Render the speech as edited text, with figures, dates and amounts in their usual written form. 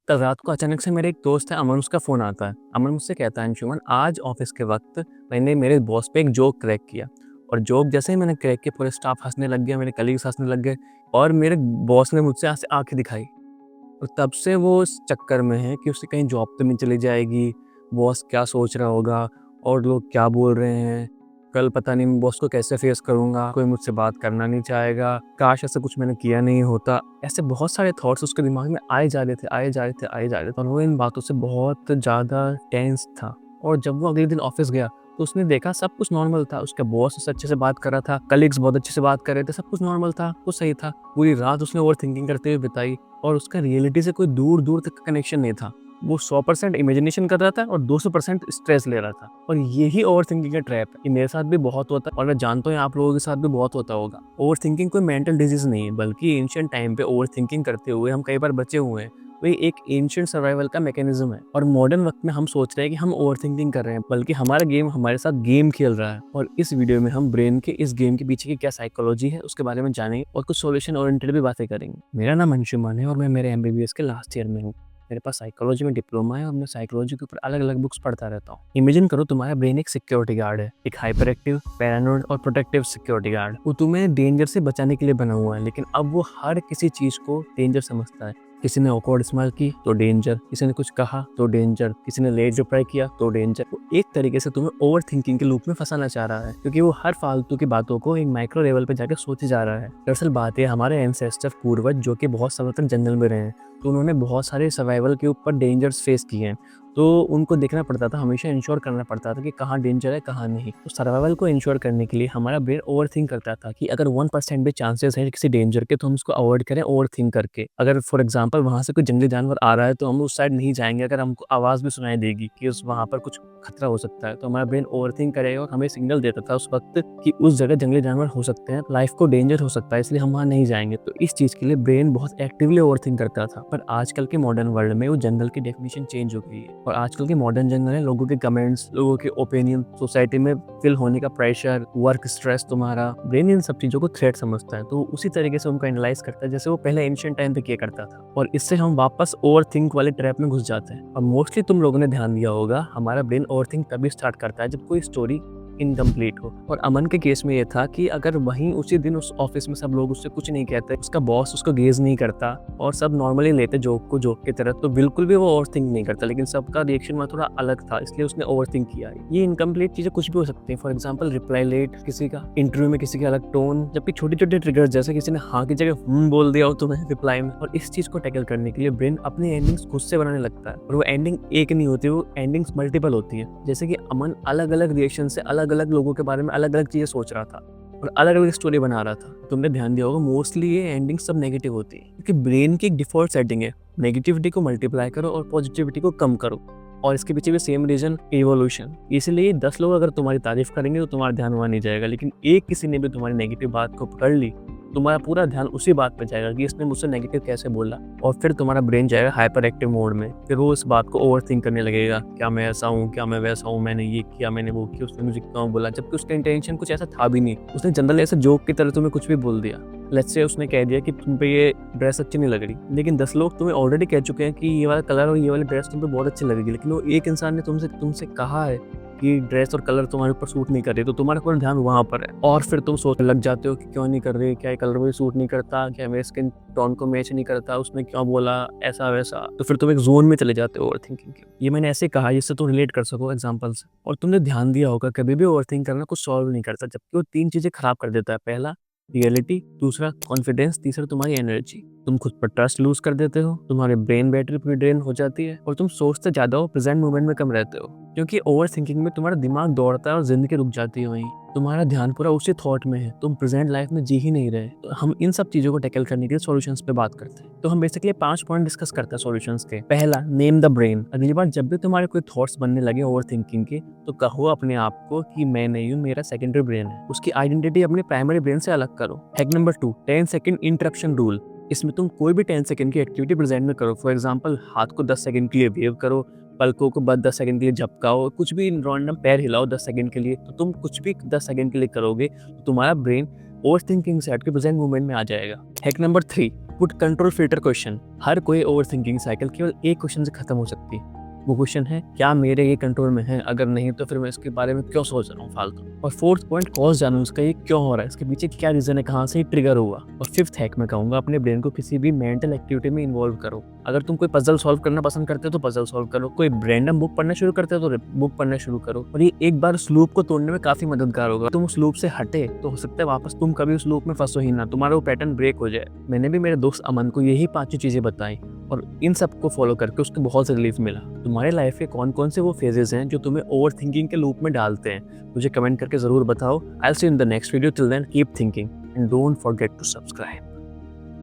कल रात को अचानक से मेरे एक दोस्त है अमन, उसका फ़ोन आता है। अमन मुझसे कहता है, अंशुमन आज ऑफ़िस के वक़्त मैंने मेरे बॉस पे एक जोक क्रैक किया और जोक जैसे ही मैंने क्रैक किया पूरे स्टाफ़ हँसने लग गया, मेरे कलीग्स हँसने लग गए और मेरे बॉस ने मुझसे ऐसे आँखें दिखाई। और तब से वो इस चक्कर में है कि उसकी कहीं जॉब तो नहीं चली जाएगी, बॉस क्या सोच रहा होगा और लोग क्या बोल रहे हैं, कल पता नहीं मैं बॉस को कैसे फेस करूँगा, कोई मुझसे बात करना नहीं चाहेगा, काश ऐसा कुछ मैंने किया नहीं होता। ऐसे बहुत सारे थॉट्स उसके दिमाग में आए जा रहे थे, आए जा रहे थे, आए जा रहे थे और वो इन बातों से बहुत ज़्यादा टेंस था। और जब वो अगले दिन ऑफ़िस गया तो उसने देखा सब कुछ नॉर्मल था, उसका बॉस उससे अच्छे से बात कर रहा था, कलीग्स बहुत अच्छे से बात कर रहे थे, सब कुछ नॉर्मल था, कुछ सही था। पूरी रात उसने ओवरथिंकिंग करते हुए बिताई और उसका रियलिटी से कोई दूर-दूर तक का कनेक्शन नहीं था। वो 100% इमेजिनेशन कर रहा था और 200% स्ट्रेस ले रहा था और यही ओवरथिंकिंग का ट्रैप है। ये मेरे साथ भी बहुत होता है और मैं जानता हूँ आप लोगों के साथ भी बहुत होता होगा। ओवरथिंकिंग कोई मेंटल डिजीज़ नहीं है, बल्कि एंशिएंट टाइम पे ओवरथिंकिंग करते हुए हम कई बार बचे हुए हैं। वही एक एंशिएंट सर्वाइवल का मैकेनिज्म है और मॉडर्न वक्त में हम सोच रहे हैं कि हम ओवरथिंकिंग कर रहे हैं, बल्कि हमारा गेम हमारे साथ गेम खेल रहा है। और इस वीडियो में हम ब्रेन के इस गेम के पीछे की क्या साइकोलॉजी है उसके बारे में जानेंगे और कुछ सॉल्यूशन ओरिएंटेड भी बातें करेंगे। मेरा नाम अंशुमन है और मैं मेरे एमबीबीएस के लास्ट ईयर में हूँ। मेरे पास साइकोलॉजी में डिप्लोमा है और मैं साइकोलॉजी के ऊपर अलग अलग बुक्स पढ़ता रहता हूँ। इमेजिन करो तुम्हारा ब्रेन एक सिक्योरिटी गार्ड है, एक हाइपर एक्टिव, पैरानोइड और प्रोटेक्टिव सिक्योरिटी गार्ड। वो तुम्हें डेंजर से बचाने के लिए बना हुआ है, लेकिन अब वो हर किसी चीज को डेंजर समझता है। किसी ने ऑकवर्ड स्माइल की तो डेंजर, किसी ने कुछ कहा तो डेंजर, किसी ने लेट रिप्लाई किया तो डेंजर। वो एक तरीके से तुम्हें ओवर थिंकिंग के लूप में फंसाना चाह रहा है, क्योंकि वो हर फालतू की बातों को एक माइक्रो लेवल पे जाकर सोचे जा रहा है। दरअसल बात है हमारे एंसेस्टर पूर्वज जो कि बहुत समय तक जंगल में रहे हैं, तो उन्होंने बहुत सारे सर्वाइवल के ऊपर डेंजर्स फेस किए हैं। तो उनको देखना पड़ता था, हमेशा इंश्योर करना पड़ता था कि कहाँ डेंजर है कहाँ नहीं। तो सर्वाइवल को इंश्योर करने के लिए हमारा ब्रेन ओवर थिंक करता था कि अगर 1% भी चांसेस है किसी डेंजर के तो हम उसको अवॉइड करें ओवर थिंक करके। अगर फॉर एग्जाम्पल वहाँ से कोई जंगली जानवर आ रहा है तो हम उस साइड नहीं जाएंगे। अगर हमको आवाज़ भी सुनाई देगी कि उस वहाँ पर कुछ खतरा हो सकता है तो हमारा ब्रेन ओवर थिंक करेगा और हमें सिग्नल देता था उस वक्त कि उस जगह जंगली जानवर हो सकते हैं, लाइफ को डेंजर हो सकता है, इसलिए हम वहाँ नहीं जाएंगे। तो इस चीज़ के लिए ब्रेन बहुत एक्टिवली ओवर थिंक करता था। पर आजकल के मॉडर्न वर्ल्ड में वो जंगल की डेफिनेशन चेंज हो गई है और आजकल के मॉडर्न जंगल है लोगों के कमेंट्स, लोगों के ओपिनियन, सोसाइटी में फिल होने का प्रेशर, वर्क स्ट्रेस। तुम्हारा ब्रेन इन सब चीज़ों को थ्रेट समझता है, तो उसी तरीके से उनको एनालाइज करता है जैसे वो पहले एंशिएंट टाइम पे किया करता था। और इससे हम वापस ओवर थिंक वाले ट्रैप में घुस जाते हैं। और मोस्टली तुम लोगों ने ध्यान दिया होगा हमारा ब्रेन ओवर थिंक तभी स्टार्ट करता है जब कोई स्टोरी इनकम्प्लीट हो। और अमन के केस में ये था कि अगर वहीं उसी दिन उस ऑफिस में सब लोग उससे कुछ नहीं कहते, उसका बॉस उसको गेज नहीं करता और सब नॉर्मली लेते जोक को जोक की तरह, तो बिल्कुल भी वो ओवर थिंक नहीं करता। लेकिन सबका रिएक्शन वहाँ थोड़ा अलग था, इसलिए उसने ओवर थिंक किया। ये इनकम्प्लीट चीजें कुछ भी हो सकती हैं, फॉर एग्जाम्पल रिप्लाई लेट किसी का, इंटरव्यू में किसी का अलग टोन, जबकि छोटे छोटे ट्रिगर्स जैसे किसी ने हाँ की जगह बोल दिया हो तुम्हें रिप्लाई में। और इस चीज को टैकल करने के लिए ब्रेन अपनी एंडिंग्स खुद से बनाने लगता है और वो एंडिंग एक नहीं होती, वो एंडिंग्स मल्टीपल होती है। जैसे कि अमन अलग अलग रिएक्शन से अलग अलग लोगों के बारे में अलग अलग चीजें सोच रहा था और अलग अलग स्टोरी बना रहा था। तुमने ध्यान दिया होगा मोस्टली ये एंडिंग सब नेगेटिव होती है, क्योंकि ब्रेन की एक डिफॉल्ट सेटिंग है नेगेटिविटी को मल्टीप्लाई करो और पॉजिटिविटी को कम करो। और इसके पीछे भी सेम रीजन, इवोल्यूशन। इसलिए 10 लोग अगर तुम्हारी तारीफ करेंगे तो तुम्हारा ध्यान वहाँ नहीं जाएगा, लेकिन एक किसी ने भी तुम्हारी नेगेटिव बात को पकड़ ली, तुम्हारा पूरा ध्यान उसी बात पे जाएगा कि इसने मुझसे नेगेटिव कैसे बोला। और फिर तुम्हारा ब्रेन जाएगा हाइपर एक्टिव मोड में, फिर वो इस बात को ओवर थिंक करने लगेगा, क्या मैं ऐसा हूँ, क्या मैं वैसा हूँ, मैंने ये किया, मैंने वो किया, उसने मुझे क्यों बोला, जबकि उसका इंटेंशन कुछ ऐसा था भी नहीं। उसने जनरली ऐसे जोक की तरह तुम्हें कुछ भी बोल दिया। लेट्स से उसने कह दिया कि तुम पे ये ड्रेस अच्छी नहीं लग रही, लेकिन 10 लोग तुम्हें ऑलरेडी कह चुके हैं कि ये वाला कलर और ये वाली ड्रेस तुम पे बहुत अच्छी लगेगी, लेकिन वो एक इंसान ने तुमसे कहा है कि ड्रेस और कलर तुम्हारे ऊपर सूट नहीं कर रही, तो तुम्हारा पूरा ध्यान वहाँ पर है और फिर तुम सोचने लग जाते हो कि क्यों नहीं कर रही, क्या ये कलर मुझे सूट नहीं करता, क्या मेरे स्किन टोन को मैच नहीं करता, उसने क्यों बोला ऐसा वैसा। तो फिर तुम एक जोन में चले जाते हो ओवर थिंकिंग के। ये मैंने ऐसे कहा जिससे तुम रिलेट कर सको एग्जाम्पल से। और तुमने ध्यान दिया होगा कभी भी ओवर थिंक करना कुछ सॉल्व नहीं करता, जबकि वो 3 चीजें खराब कर देता है। पहला रियलिटी, दूसरा कॉन्फिडेंस, तीसरा तुम्हारी एनर्जी। तुम खुद पर ट्रस्ट लूज कर देते हो, तुम्हारे ब्रेन बैटरी पूरी ड्रेन हो जाती है और तुम सोचते ज्यादा हो, प्रेजेंट मोमेंट में कम रहते हो, क्योंकि ओवर थिंकिंग में तुम्हारा दिमाग दौड़ता है और जिंदगी रुक जाती है वहीं। तुम्हारा ध्यान पूरा उसी थॉट में है, तुम प्रेजेंट लाइफ में जी ही नहीं रहे। तो हम इन सब चीजों को टैकल करने के लिए सॉल्यूशंस पे बात करते हैं। तो हम बेसिकली 5 पॉइंट डिस्कस करते हैं सॉल्यूशंस के। पहला, नेम द ब्रेन। अगली बार जब भी तुम्हारे कोई थॉट्स बनने लगे ओवर थिंकिंग के, तो कहो अपने आप को कि मैं नहीं हूँ, मेरा सेकेंडरी ब्रेन है। उसकी आइडेंटिटी अपने प्राइमरी ब्रेन से अलग करो। Hack number 2, 10 second interruption rule. इसमें तुम कोई भी 10 सेकंड की एक्टिविटी प्रेजेंट में करो। फॉर एग्जांपल हाथ को 10 सेकंड के लिए वेव करो, पलकों को बस 10 सेकंड के लिए झपकाओ, कुछ भी रैंडम पैर हिलाओ 10 सेकंड के लिए। तो तुम कुछ भी 10 सेकंड के लिए करोगे तो तुम्हारा ब्रेन ओवर थिंकिंग से हट के प्रेजेंट मोमेंट में आ जाएगा। Hack number 3, put control filter question. हर कोई ओवर थिंकिंग साइकिल केवल एक क्वेश्चन से खत्म हो सकती है। वो क्वेश्चन है, क्या मेरे ये कंट्रोल में है? अगर नहीं तो फिर मैं इसके बारे में क्यों सोच रहा हूँ फालतू। और फोर्थ पॉइंट, कॉज जानूं उसका, ये क्यों हो रहा है, इसके पीछे क्या रीजन है, कहाँ से ट्रिगर हुआ। और फिफ्थ हैक मैं कहूँगा, अपने ब्रेन को किसी भी मेंटल एक्टिविटी में इन्वॉल्व करो। अगर तुम कोई पजल सॉल्व करना पसंद करते हो तो पजल सॉल्व करो, कोई रैंडम बुक पढ़ना शुरू करते हो तो बुक पढ़ना शुरू करो। और ये एक बार उस लूप को तोड़ने में काफी मददगार होगा। तुम उस लूप से हटे तो हो सकता है वापस तुम कभी उस लूप में फंसो ही ना, तुम्हारा वो पैटर्न ब्रेक हो जाए। मैंने भी मेरे दोस्त अमन को यही 5 चीजें बताई और इन सबको फॉलो करके उसको बहुत से रिलीफ मिला। तुम्हारे लाइफ के कौन कौन से वो फेजेस हैं जो तुम्हें ओवर थिंकिंग के लूप में डालते हैं, मुझे कमेंट करके जरूर बताओ। I will see you in the next video. Till then keep thinking and don't forget to subscribe.